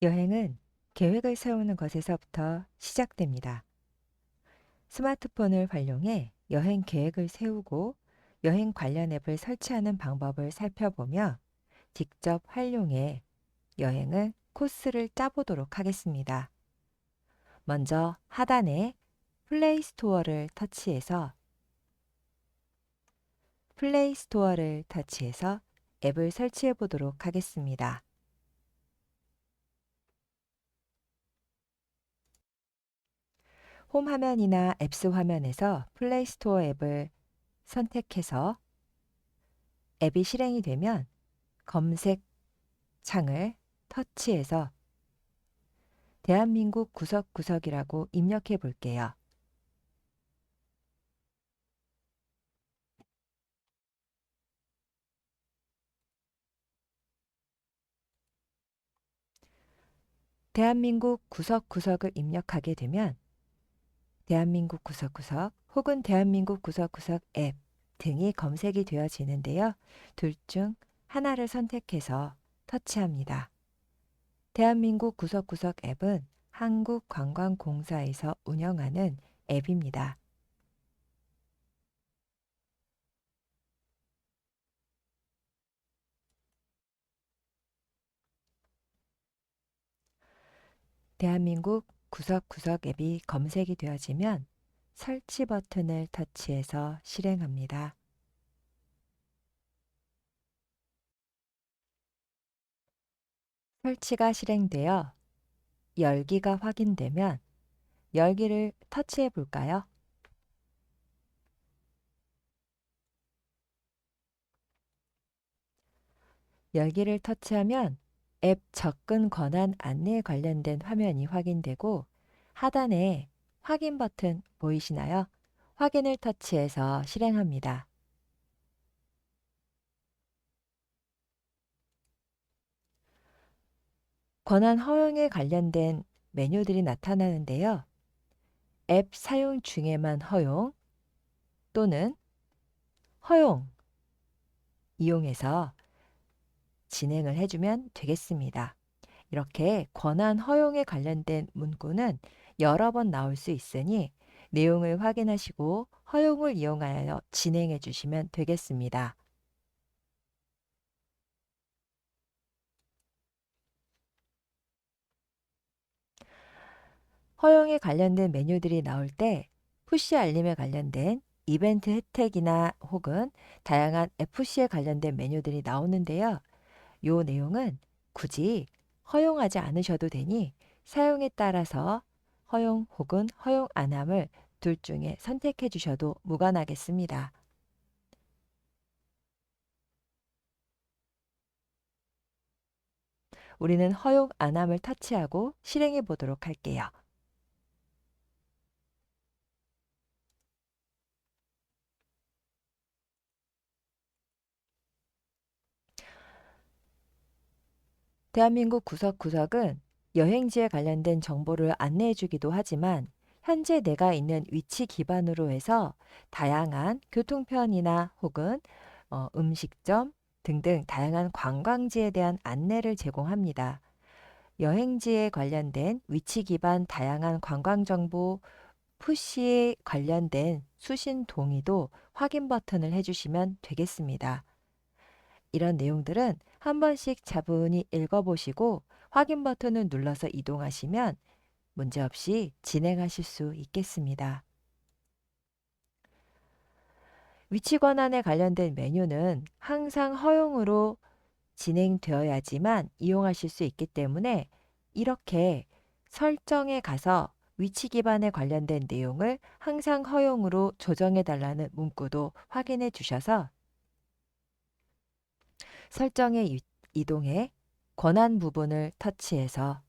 여행은 계획을 세우는 것에서부터 시작됩니다. 스마트폰을 활용해 여행 계획을 세우고 여행 관련 앱을 설치하는 방법을 살펴보며 직접 활용해 여행을 코스를 짜보도록 하겠습니다. 먼저 하단에 플레이 스토어를 터치해서 앱을 설치해 보도록 하겠습니다. 홈 화면이나 앱스 화면에서 플레이 스토어 앱을 선택해서 앱이 실행이 되면 검색 창을 터치해서 대한민국 구석구석이라고 입력해 볼게요. 대한민국 구석구석을 입력하게 되면 대한민국 구석구석 혹은 대한민국 구석구석 앱 등이 검색이 되어지는데요. 둘 중 하나를 선택해서 터치합니다. 대한민국 구석구석 앱은 한국관광공사에서 운영하는 앱입니다. 대한민국 구석구석 앱이 검색이 되어지면 설치 버튼을 터치해서 실행합니다. 설치가 실행되어 열기가 확인되면 열기를 터치해 볼까요? 열기를 터치하면 앱 접근 권한 안내에 관련된 화면이 확인되고 하단에 확인 버튼 보이시나요? 확인을 터치해서 실행합니다. 권한 허용에 관련된 메뉴들이 나타나는데요. 앱 사용 중에만 허용 또는 허용 이용해서 진행을 해주면 되겠습니다. 이렇게 권한 허용에 관련된 문구는 여러 번 나올 수 있으니 내용을 확인하시고 허용을 이용하여 진행해 주시면 되겠습니다. 허용에 관련된 메뉴들이 나올 때 푸시 알림에 관련된 이벤트 혜택이나 혹은 다양한 FC에 관련된 메뉴들이 나오는데요. 이 내용은 굳이 허용하지 않으셔도 되니 사용에 따라서 허용 혹은 허용 안 함을 둘 중에 선택해 주셔도 무관하겠습니다. 우리는 허용 안 함을 터치하고 실행해 보도록 할게요. 대한민국 구석구석은 여행지에 관련된 정보를 안내해 주기도 하지만 현재 내가 있는 위치 기반으로 해서 다양한 교통편이나 혹은 음식점 등등 다양한 관광지에 대한 안내를 제공합니다. 여행지에 관련된 위치 기반 다양한 관광 정보 푸시에 관련된 수신 동의도 확인 버튼을 해주시면 되겠습니다. 이런 내용들은 한 번씩 차분히 읽어보시고 확인 버튼을 눌러서 이동하시면 문제없이 진행하실 수 있겠습니다. 위치 권한에 관련된 메뉴는 항상 허용으로 진행되어야지만 이용하실 수 있기 때문에 이렇게 설정에 가서 위치 기반에 관련된 내용을 항상 허용으로 조정해 달라는 문구도 확인해 주셔서 설정에 이동해 권한 부분을 터치해서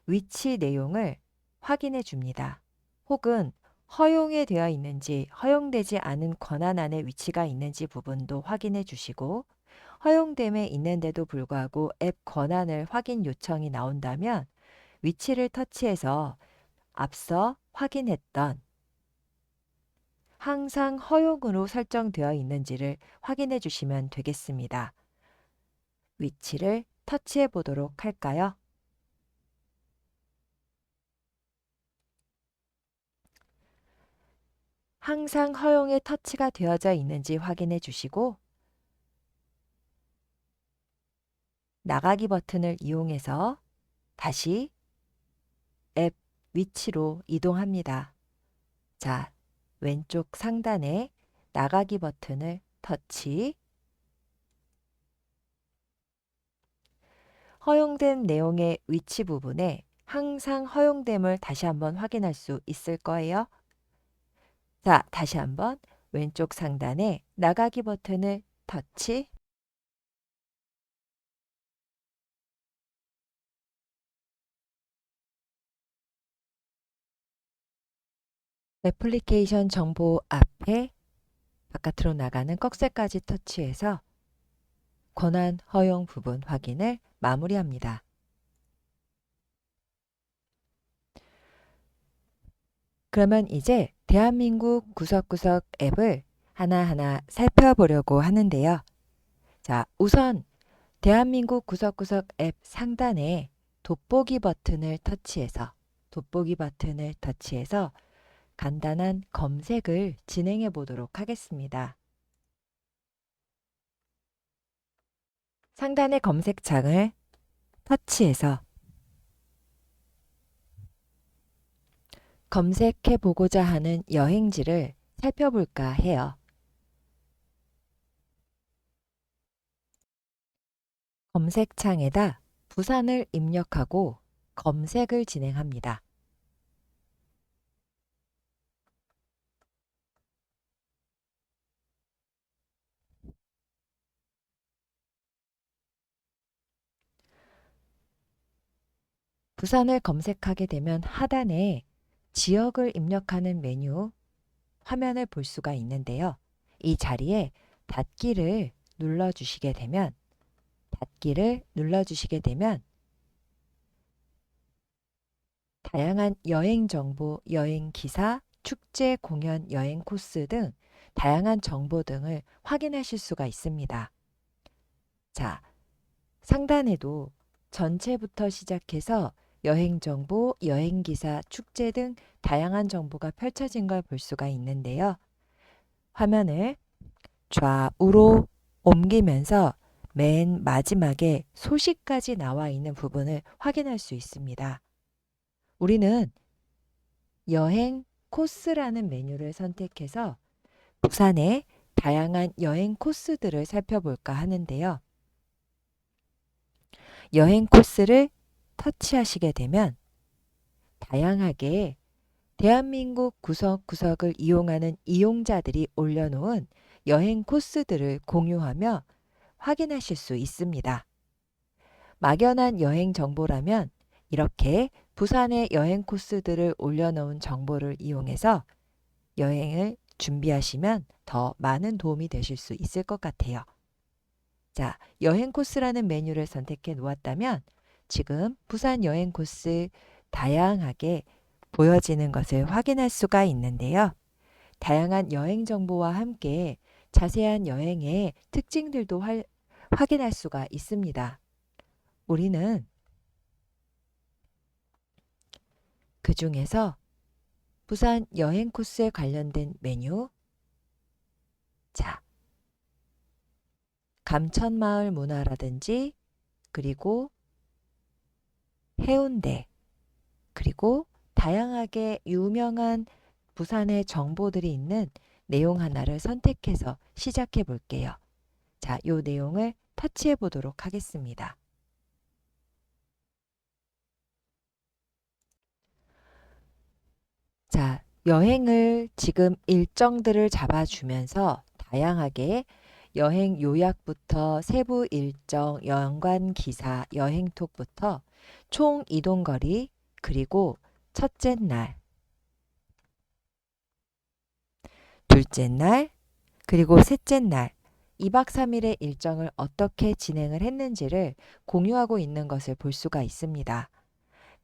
위치 내용을 확인해 줍니다. 혹은 허용이 되어 있는지 허용되지 않은 권한 안에 위치가 있는지 부분도 확인해 주시고 허용됨에 있는데도 불구하고 앱 권한을 확인 요청이 나온다면 위치를 터치해서 앞서 확인했던 항상 허용으로 설정되어 있는지를 확인해 주시면 되겠습니다. 위치를 터치해 보도록 할까요? 항상 허용에 터치가 되어져 있는지 확인해 주시고 나가기 버튼을 이용해서 다시 앱 위치로 이동합니다. 자, 왼쪽 상단에 나가기 버튼을 터치. 허용된 내용의 위치 부분에 항상 허용됨을 다시 한번 확인할 수 있을 거예요. 자, 다시 한번 왼쪽 상단에 나가기 버튼을 터치. 애플리케이션 정보 앞에 바깥으로 나가는 꺽쇠까지 터치해서 권한 허용 부분 확인을 마무리합니다. 그러면 이제 대한민국 구석구석 앱을 하나하나 살펴보려고 하는데요. 자, 우선 대한민국 구석구석 앱 상단에 돋보기 버튼을 터치해서 간단한 검색을 진행해 보도록 하겠습니다. 상단의 검색창을 터치해서 검색해 보고자 하는 여행지를 살펴볼까 해요. 검색창에다 부산을 입력하고 검색을 진행합니다. 부산을 검색하게 되면 하단에 지역을 입력하는 메뉴 화면을 볼 수가 있는데요. 이 자리에 닫기를 눌러주시게 되면 다양한 여행 정보, 여행 기사, 축제, 공연, 여행 코스 등 다양한 정보 등을 확인하실 수가 있습니다. 자, 상단에도 전체부터 시작해서 여행 정보, 여행 기사, 축제 등 다양한 정보가 펼쳐진 걸 볼 수가 있는데요. 화면을 좌우로 옮기면서 맨 마지막에 소식까지 나와 있는 부분을 확인할 수 있습니다. 우리는 여행 코스라는 메뉴를 선택해서 부산의 다양한 여행 코스들을 살펴볼까 하는데요. 여행 코스를 터치하시게 되면 다양하게 대한민국 구석구석을 이용하는 이용자들이 올려놓은 여행 코스들을 공유하며 확인하실 수 있습니다. 막연한 여행 정보라면 이렇게 부산의 여행 코스들을 올려놓은 정보를 이용해서 여행을 준비하시면 더 많은 도움이 되실 수 있을 것 같아요. 자, 여행 코스라는 메뉴를 선택해 놓았다면 지금 부산 여행 코스 다양하게 보여지는 것을 확인할 수가 있는데요. 다양한 여행 정보와 함께 자세한 여행의 특징들도 확인할 수가 있습니다. 우리는 그 중에서 부산 여행 코스에 관련된 메뉴, 자, 감천마을 문화라든지 그리고 해운대 그리고 다양하게 유명한 부산의 정보들이 있는 내용 하나를 선택해서 시작해 볼게요. 자, 이 내용을 터치해 보도록 하겠습니다. 자, 여행을 지금 일정들을 잡아주면서 다양하게 여행 요약부터 세부 일정, 연관 기사, 여행톡부터 총 이동거리, 그리고 첫째 날, 둘째 날, 그리고 셋째 날, 2박 3일의 일정을 어떻게 진행을 했는지를 공유하고 있는 것을 볼 수가 있습니다.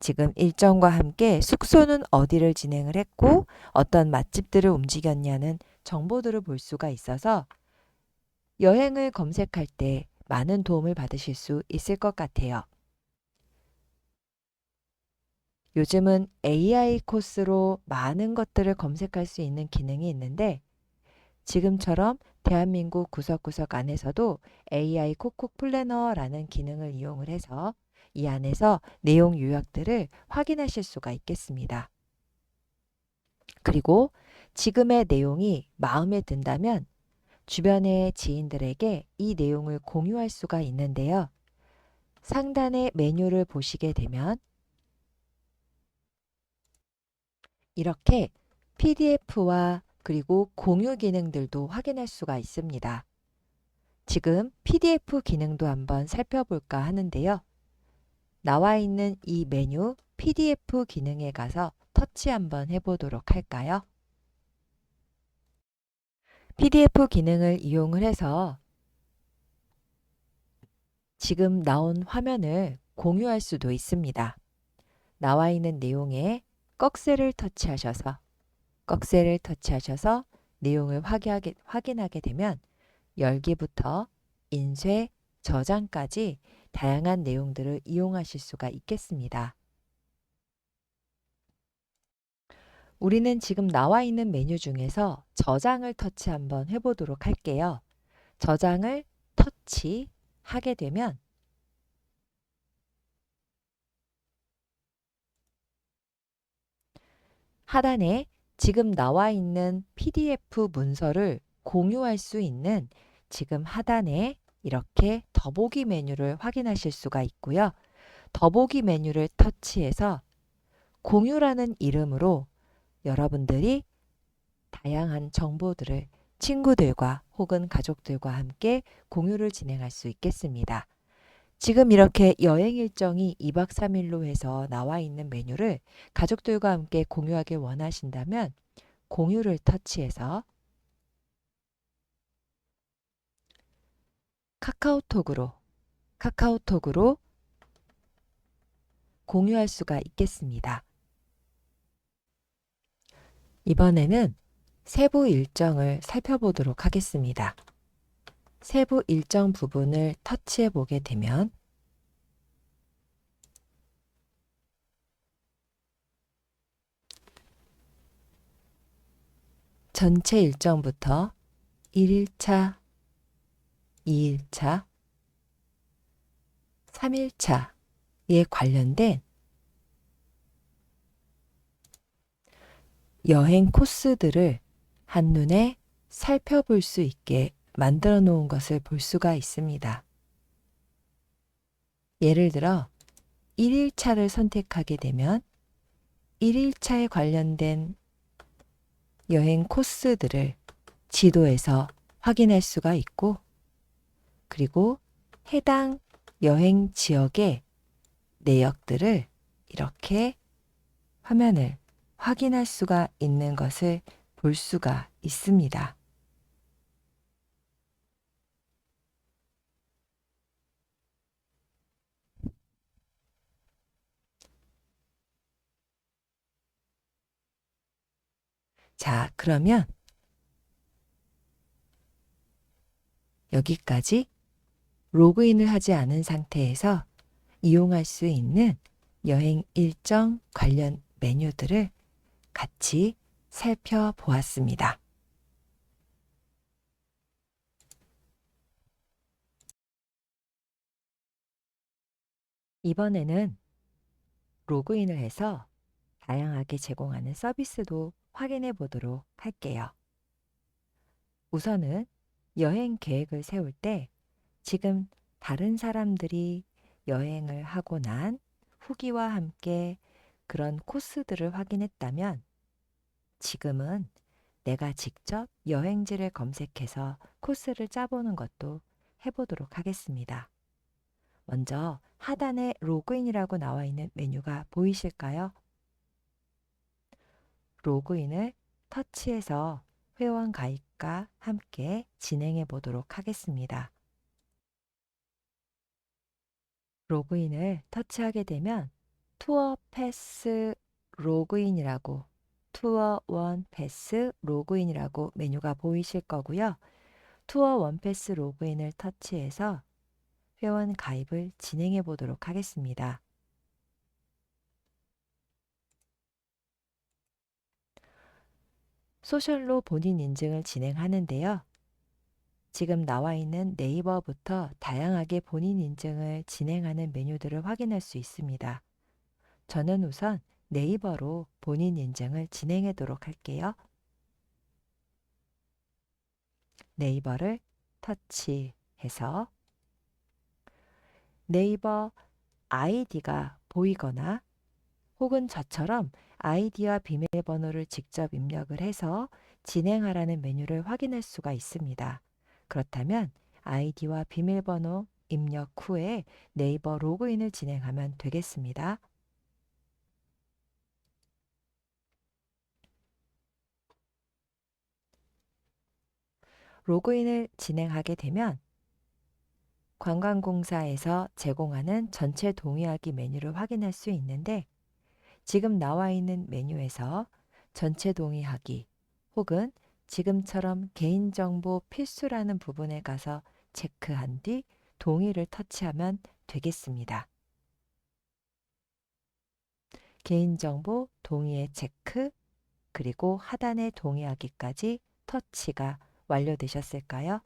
지금 일정과 함께 숙소는 어디를 진행을 했고 어떤 맛집들을 움직였냐는 정보들을 볼 수가 있어서 여행을 검색할 때 많은 도움을 받으실 수 있을 것 같아요. 요즘은 AI 코스로 많은 것들을 검색할 수 있는 기능이 있는데 지금처럼 대한민국 구석구석 안에서도 AI 콕콕 플래너라는 기능을 이용을 해서 이 안에서 내용 요약들을 확인하실 수가 있겠습니다. 그리고 지금의 내용이 마음에 든다면 주변의 지인들에게 이 내용을 공유할 수가 있는데요. 상단의 메뉴를 보시게 되면 이렇게 PDF와 그리고 공유 기능들도 확인할 수가 있습니다. 지금 PDF 기능도 한번 살펴볼까 하는데요. 나와 있는 이 메뉴 PDF 기능에 가서 터치 한번 해보도록 할까요? PDF 기능을 이용을 해서 지금 나온 화면을 공유할 수도 있습니다. 나와 있는 내용에 꺽쇠를 터치하셔서 내용을 확인하게 되면 열기부터 인쇄, 저장까지 다양한 내용들을 이용하실 수가 있겠습니다. 우리는 지금 나와 있는 메뉴 중에서 저장을 터치 한번 해보도록 할게요. 저장을 터치하게 되면 하단에 지금 나와 있는 PDF 문서를 공유할 수 있는 지금 하단에 이렇게 더보기 메뉴를 확인하실 수가 있고요. 더보기 메뉴를 터치해서 공유라는 이름으로 여러분들이 다양한 정보들을 친구들과 혹은 가족들과 함께 공유를 진행할 수 있겠습니다. 지금 이렇게 여행 일정이 2박 3일로 해서 나와 있는 메뉴를 가족들과 함께 공유하길 원하신다면 공유를 터치해서 카카오톡으로 공유할 수가 있겠습니다. 이번에는 세부 일정을 살펴보도록 하겠습니다. 세부 일정 부분을 터치해 보게 되면 전체 일정부터 1일차, 2일차, 3일차에 관련된 여행 코스들을 한눈에 살펴볼 수 있게 만들어 놓은 것을 볼 수가 있습니다. 예를 들어 1일차를 선택하게 되면 1일차에 관련된 여행 코스들을 지도에서 확인할 수가 있고 그리고 해당 여행 지역의 내역들을 이렇게 화면을 확인할 수가 있는 것을 볼 수가 있습니다. 자, 그러면 여기까지 로그인을 하지 않은 상태에서 이용할 수 있는 여행 일정 관련 메뉴들을 같이 살펴보았습니다. 이번에는 로그인을 해서 다양하게 제공하는 서비스도 확인해 보도록 할게요. 우선은 여행 계획을 세울 때 지금 다른 사람들이 여행을 하고 난 후기와 함께 그런 코스들을 확인했다면 지금은 내가 직접 여행지를 검색해서 코스를 짜보는 것도 해보도록 하겠습니다. 먼저 하단에 로그인이라고 나와 있는 메뉴가 보이실까요? 로그인을 터치해서 회원 가입과 함께 진행해 보도록 하겠습니다. 로그인을 터치하게 되면 투어 패스 로그인이라고 투어 원 패스 로그인이라고 메뉴가 보이실 거고요. 투어 원 패스 로그인을 터치해서 회원 가입을 진행해 보도록 하겠습니다. 소셜로 본인 인증을 진행하는데요. 지금 나와 있는 네이버부터 다양하게 본인 인증을 진행하는 메뉴들을 확인할 수 있습니다. 저는 우선 네이버로 본인 인증을 진행하도록 할게요. 네이버를 터치해서 네이버 아이디가 보이거나 혹은 저처럼 아이디와 비밀번호를 직접 입력을 해서 진행하라는 메뉴를 확인할 수가 있습니다. 그렇다면 아이디와 비밀번호 입력 후에 네이버 로그인을 진행하면 되겠습니다. 로그인을 진행하게 되면 관광공사에서 제공하는 전체 동의하기 메뉴를 확인할 수 있는데 지금 나와 있는 메뉴에서 전체 동의하기 혹은 지금처럼 개인정보 필수라는 부분에 가서 체크한 뒤 동의를 터치하면 되겠습니다. 개인정보 동의의 체크 그리고 하단의 동의하기까지 터치가 완료되셨을까요?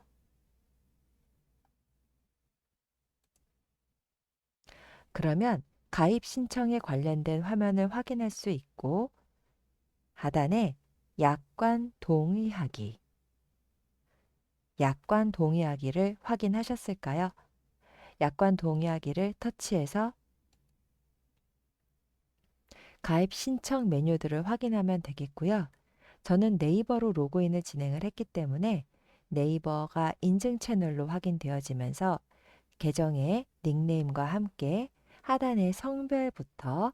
그러면 가입 신청에 관련된 화면을 확인할 수 있고 하단에 약관 동의하기, 약관 동의하기를 확인하셨을까요? 약관 동의하기를 터치해서 가입 신청 메뉴들을 확인하면 되겠고요. 저는 네이버로 로그인을 진행을 했기 때문에 네이버가 인증 채널로 확인되어지면서 계정의 닉네임과 함께 하단의 성별부터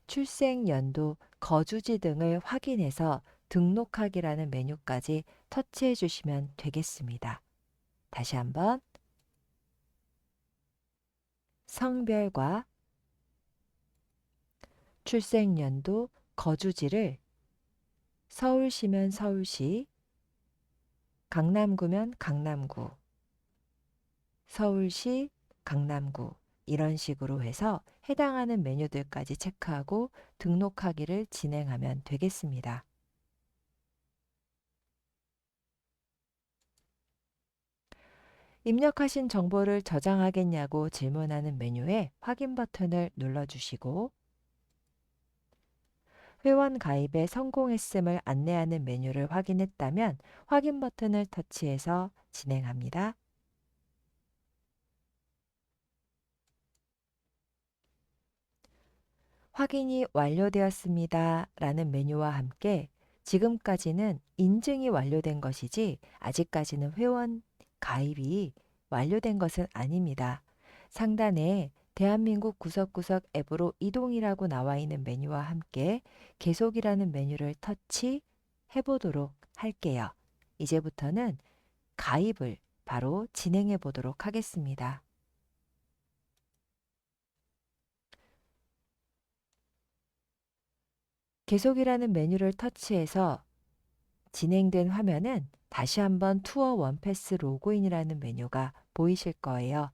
출생 연도, 거주지 등을 확인해서 등록하기라는 메뉴까지 터치해 주시면 되겠습니다. 다시 한번 성별과 출생 연도, 거주지를 서울시면 서울시, 강남구면 강남구, 서울시, 강남구 이런 식으로 해서 해당하는 메뉴들까지 체크하고 등록하기를 진행하면 되겠습니다. 입력하신 정보를 저장하겠냐고 질문하는 메뉴에 확인 버튼을 눌러주시고 회원 가입에 성공했음을 안내하는 메뉴를 확인했다면 확인 버튼을 터치해서 진행합니다. 확인이 완료되었습니다. 라는 메뉴와 함께 지금까지는 인증이 완료된 것이지 아직까지는 회원 가입이 완료된 것은 아닙니다. 상단에 대한민국 구석구석 앱으로 이동이라고 나와 있는 메뉴와 함께 계속이라는 메뉴를 터치해 보도록 할게요. 이제부터는 가입을 바로 진행해 보도록 하겠습니다. 계속이라는 메뉴를 터치해서 진행된 화면은 다시 한번 투어 원패스 로그인이라는 메뉴가 보이실 거예요.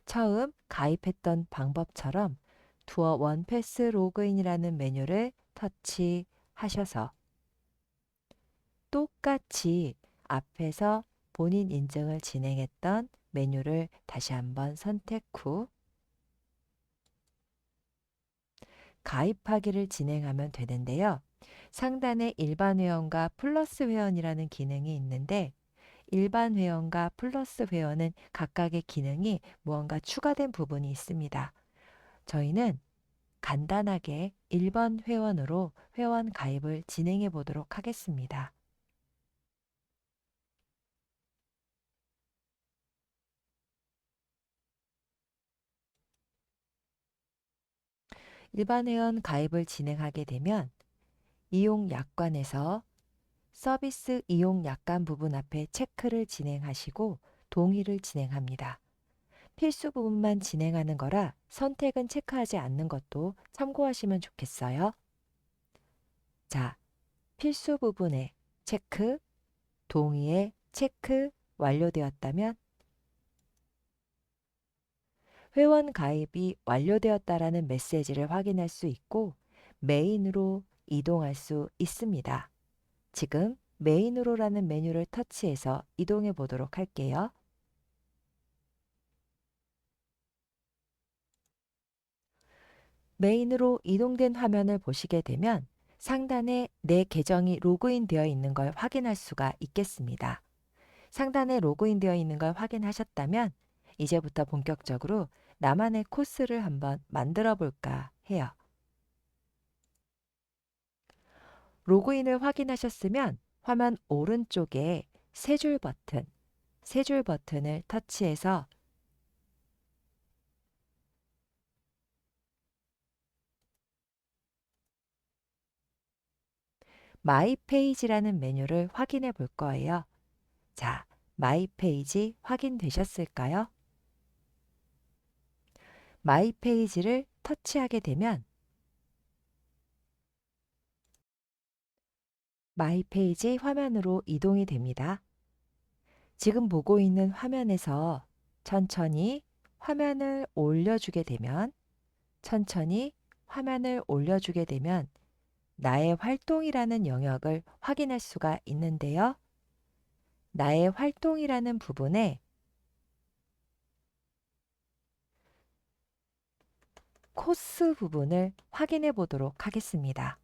처음 가입했던 방법처럼 투어 원패스 로그인이라는 메뉴를 터치하셔서 똑같이 앞에서 본인 인증을 진행했던 메뉴를 다시 한번 선택 후 가입하기를 진행하면 되는데요. 상단에 일반 회원과 플러스 회원이라는 기능이 있는데 일반 회원과 플러스 회원은 각각의 기능이 무언가 추가된 부분이 있습니다. 저희는 간단하게 1번 회원으로 회원 가입을 진행해 보도록 하겠습니다. 일반 회원 가입을 진행하게 되면 이용 약관에서 서비스 이용 약관 부분 앞에 체크를 진행하시고 동의를 진행합니다. 필수 부분만 진행하는 거라 선택은 체크하지 않는 것도 참고하시면 좋겠어요. 자, 필수 부분에 체크, 동의에 체크 완료되었다면 회원 가입이 완료되었다라는 메시지를 확인할 수 있고 메인으로 이동할 수 있습니다. 지금 메인으로라는 메뉴를 터치해서 이동해 보도록 할게요. 메인으로 이동된 화면을 보시게 되면 상단에 내 계정이 로그인 되어 있는 걸 확인할 수가 있겠습니다. 상단에 로그인 되어 있는 걸 확인하셨다면 이제부터 본격적으로 나만의 코스를 한번 만들어 볼까 해요. 로그인을 확인하셨으면 화면 오른쪽에 세 줄 버튼을 터치해서 마이 페이지라는 메뉴를 확인해 볼 거예요. 자, 마이 페이지 확인되셨을까요? 마이 페이지를 터치하게 되면 마이 페이지 화면으로 이동이 됩니다. 지금 보고 있는 화면에서 천천히 화면을 올려주게 되면 나의 활동이라는 영역을 확인할 수가 있는데요. 나의 활동이라는 부분에 코스 부분을 확인해 보도록 하겠습니다.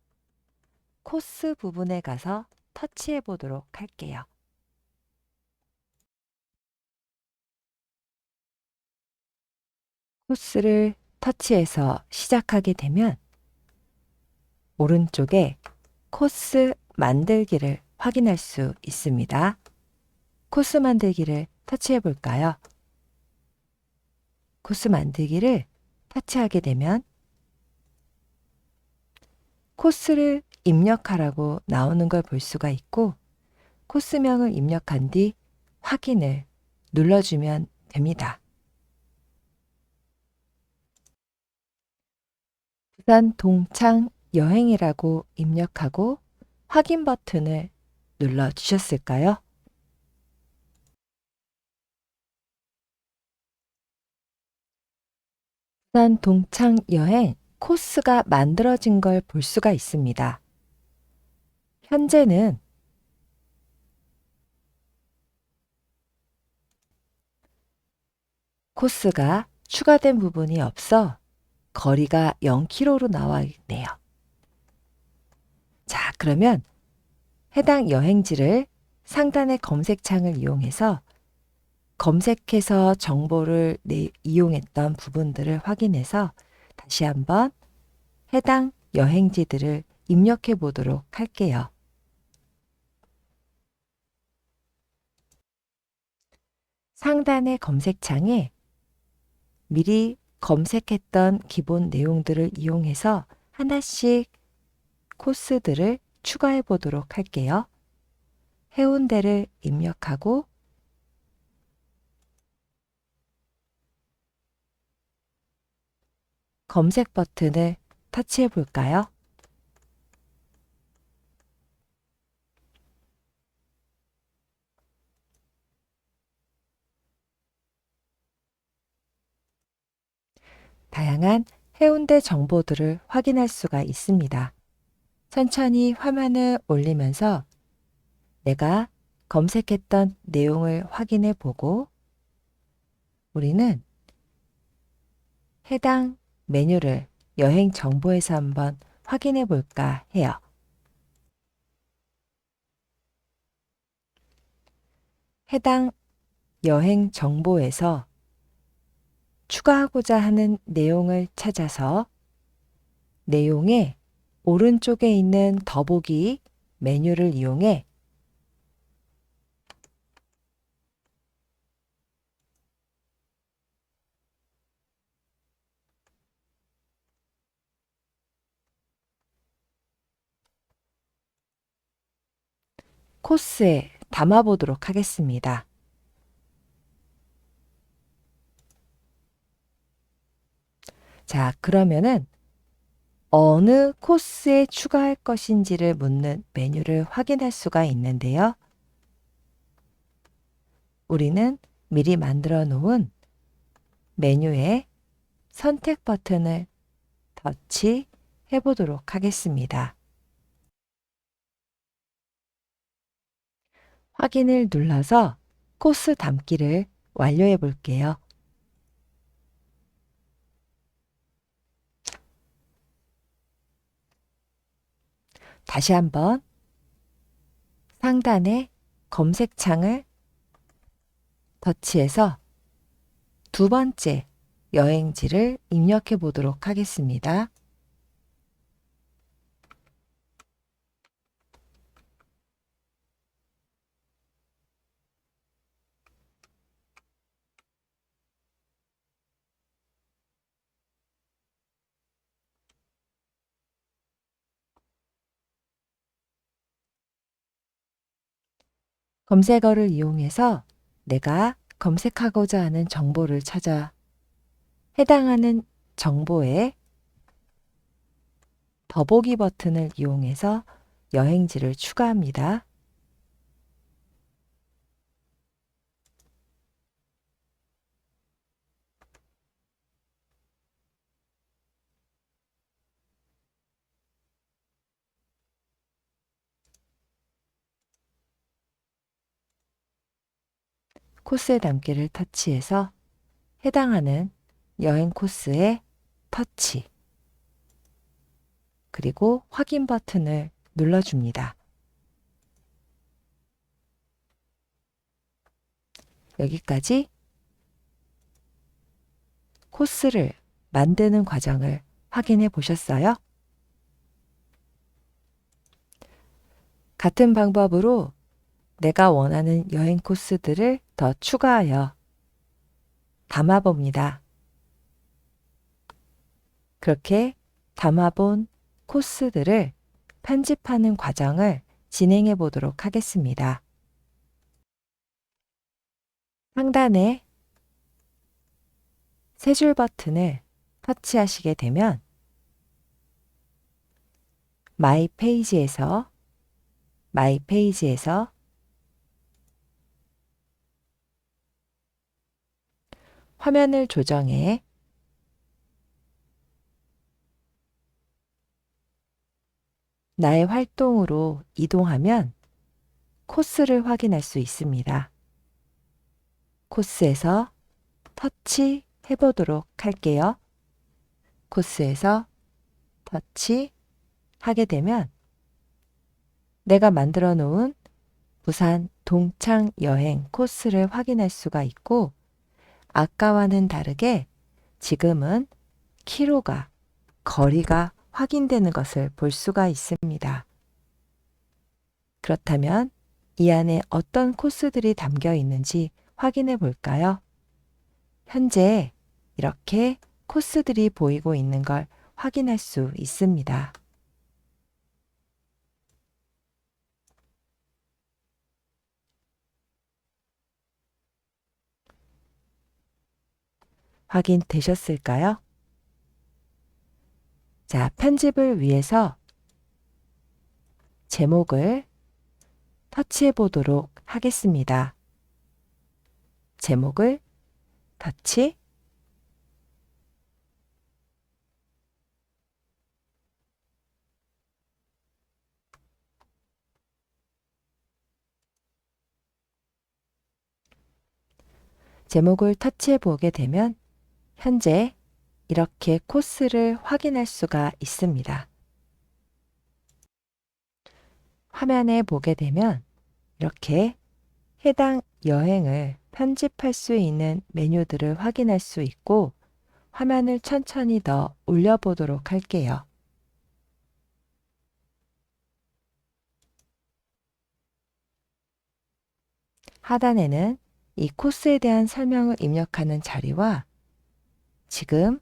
코스 부분에 가서 터치해 보도록 할게요. 코스를 터치해서 시작하게 되면 오른쪽에 코스 만들기를 확인할 수 있습니다. 코스 만들기를 터치해 볼까요? 코스 만들기를 터치하게 되면 코스를 입력하라고 나오는 걸 볼 수가 있고 코스명을 입력한 뒤 확인을 눌러주면 됩니다. 부산 동창 여행이라고 입력하고 확인 버튼을 눌러 주셨을까요? 부산 동창 여행 코스가 만들어진 걸 볼 수가 있습니다. 현재는 코스가 추가된 부분이 없어 거리가 0km로 나와 있네요. 자, 그러면 해당 여행지를 상단의 검색창을 이용해서 검색해서 정보를 이용했던 부분들을 확인해서 다시 한번 해당 여행지들을 입력해 보도록 할게요. 상단의 검색창에 미리 검색했던 기본 내용들을 이용해서 하나씩 코스들을 추가해 보도록 할게요. 해운대를 입력하고 검색 버튼을 터치해 볼까요? 다양한 해운대 정보들을 확인할 수가 있습니다. 천천히 화면을 올리면서 내가 검색했던 내용을 확인해 보고 우리는 해당 메뉴를 여행 정보에서 한번 확인해 볼까 해요. 해당 여행 정보에서 추가하고자 하는 내용을 찾아서 내용의 오른쪽에 있는 더보기 메뉴를 이용해 코스에 담아 보도록 하겠습니다. 자, 그러면은 어느 코스에 추가할 것인지를 묻는 메뉴를 확인할 수가 있는데요. 우리는 미리 만들어 놓은 메뉴의 선택 버튼을 터치해 보도록 하겠습니다. 확인을 눌러서 코스 담기를 완료해 볼게요. 다시 한번 상단의 검색창을 터치해서 두 번째 여행지를 입력해 보도록 하겠습니다. 검색어를 이용해서 내가 검색하고자 하는 정보를 찾아 해당하는 정보에 더보기 버튼을 이용해서 여행지를 추가합니다. 코스에 담기를 터치해서 해당하는 여행 코스에 터치, 그리고 확인 버튼을 눌러줍니다. 여기까지 코스를 만드는 과정을 확인해 보셨어요? 같은 방법으로 내가 원하는 여행 코스들을 더 추가하여 담아봅니다. 그렇게 담아본 코스들을 편집하는 과정을 진행해 보도록 하겠습니다. 상단에 세 줄 버튼을 터치하시게 되면 마이 페이지에서 화면을 조정해 나의 활동으로 이동하면 코스를 확인할 수 있습니다. 코스에서 터치해 보도록 할게요. 코스에서 터치 하게 되면 내가 만들어 놓은 부산 동창 여행 코스를 확인할 수가 있고, 아까와는 다르게 지금은 키로가, 거리가 확인되는 것을 볼 수가 있습니다. 그렇다면 이 안에 어떤 코스들이 담겨 있는지 확인해 볼까요? 현재 이렇게 코스들이 보이고 있는 걸 확인할 수 있습니다. 확인되셨을까요? 자, 편집을 위해서 제목을 터치해 보도록 하겠습니다. 제목을 터치, 제목을 터치해 보게 되면 현재 이렇게 코스를 확인할 수가 있습니다. 화면에 보게 되면 이렇게 해당 여행을 편집할 수 있는 메뉴들을 확인할 수 있고, 화면을 천천히 더 올려보도록 할게요. 하단에는 이 코스에 대한 설명을 입력하는 자리와 지금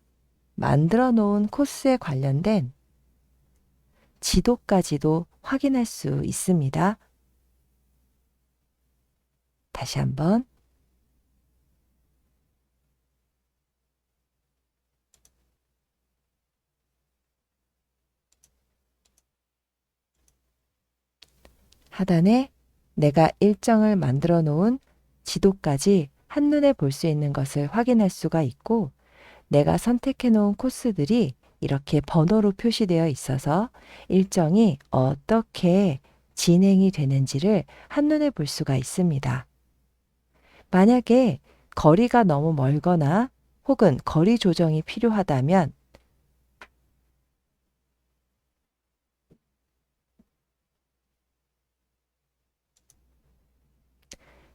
만들어 놓은 코스에 관련된 지도까지도 확인할 수 있습니다. 다시 한번 하단에 내가 일정을 만들어 놓은 지도까지 한눈에 볼 수 있는 것을 확인할 수가 있고, 내가 선택해 놓은 코스들이 이렇게 번호로 표시되어 있어서 일정이 어떻게 진행이 되는지를 한눈에 볼 수가 있습니다. 만약에 거리가 너무 멀거나 혹은 거리 조정이 필요하다면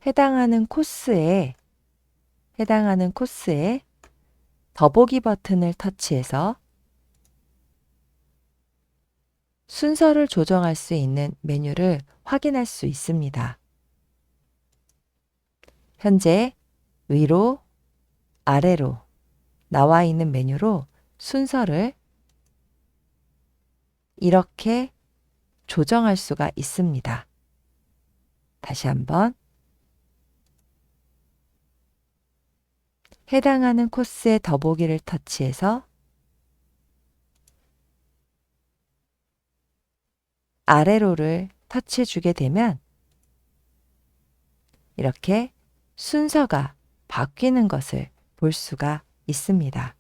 해당하는 코스에 더보기 버튼을 터치해서 순서를 조정할 수 있는 메뉴를 확인할 수 있습니다. 현재 위로, 아래로 나와 있는 메뉴로 순서를 이렇게 조정할 수가 있습니다. 다시 한번 해당하는 코스의 더보기를 터치해서 아래로를 터치해 주게 되면 이렇게 순서가 바뀌는 것을 볼 수가 있습니다.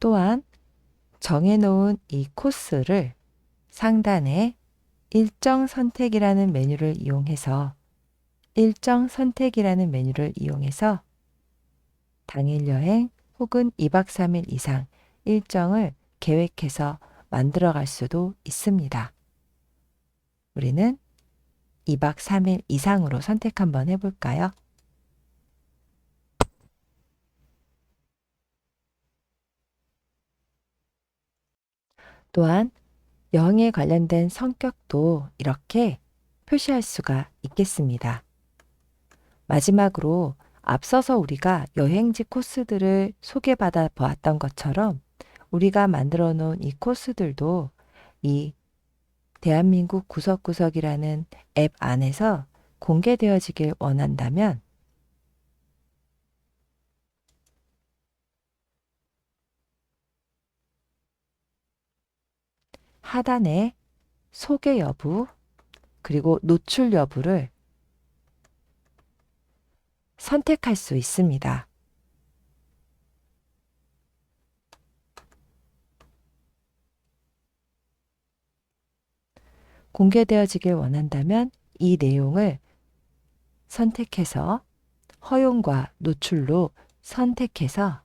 또한 정해놓은 이 코스를 상단에 일정 선택이라는 메뉴를 이용해서 당일 여행 혹은 2박 3일 이상 일정을 계획해서 만들어 갈 수도 있습니다. 우리는 2박 3일 이상으로 선택 한번 해볼까요? 또한 여행에 관련된 성격도 이렇게 표시할 수가 있겠습니다. 마지막으로 앞서서 우리가 여행지 코스들을 소개받아 보았던 것처럼 우리가 만들어 놓은 이 코스들도 이 대한민국 구석구석이라는 앱 안에서 공개되어지길 원한다면 하단에 소개 여부 그리고 노출 여부를 선택할 수 있습니다. 공개되어지길 원한다면 이 내용을 선택해서 허용과 노출로 선택해서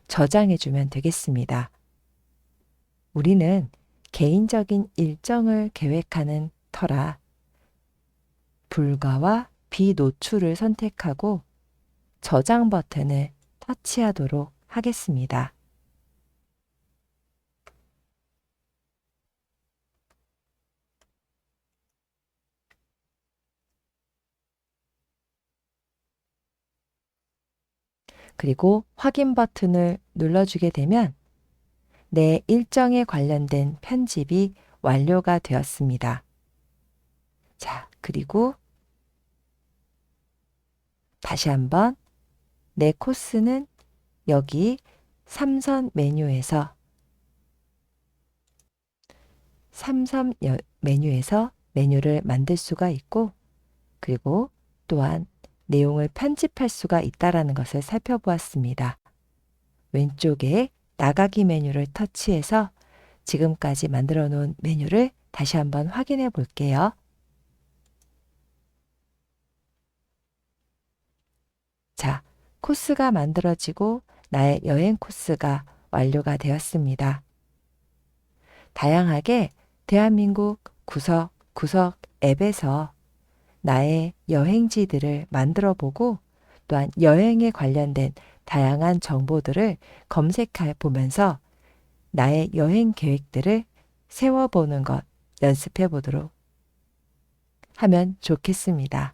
저장해 주면 되겠습니다. 우리는 개인적인 일정을 계획하는 터라 불가와 비노출을 선택하고 저장 버튼을 터치하도록 하겠습니다. 그리고 확인 버튼을 눌러주게 되면 내 일정에 관련된 편집이 완료가 되었습니다. 자, 그리고 다시 한번 내 코스는 여기 3선 메뉴에서 메뉴를 만들 수가 있고 그리고 또한 내용을 편집할 수가 있다는 것을 살펴보았습니다. 왼쪽에 나가기 메뉴를 터치해서 지금까지 만들어 놓은 메뉴를 다시 한번 확인해 볼게요. 자, 코스가 만들어지고 나의 여행 코스가 완료가 되었습니다. 다양하게 대한민국 구석구석 앱에서 나의 여행지들을 만들어 보고 또한 여행에 관련된 다양한 정보들을 검색해 보면서 나의 여행 계획들을 세워보는 것 연습해 보도록 하면 좋겠습니다.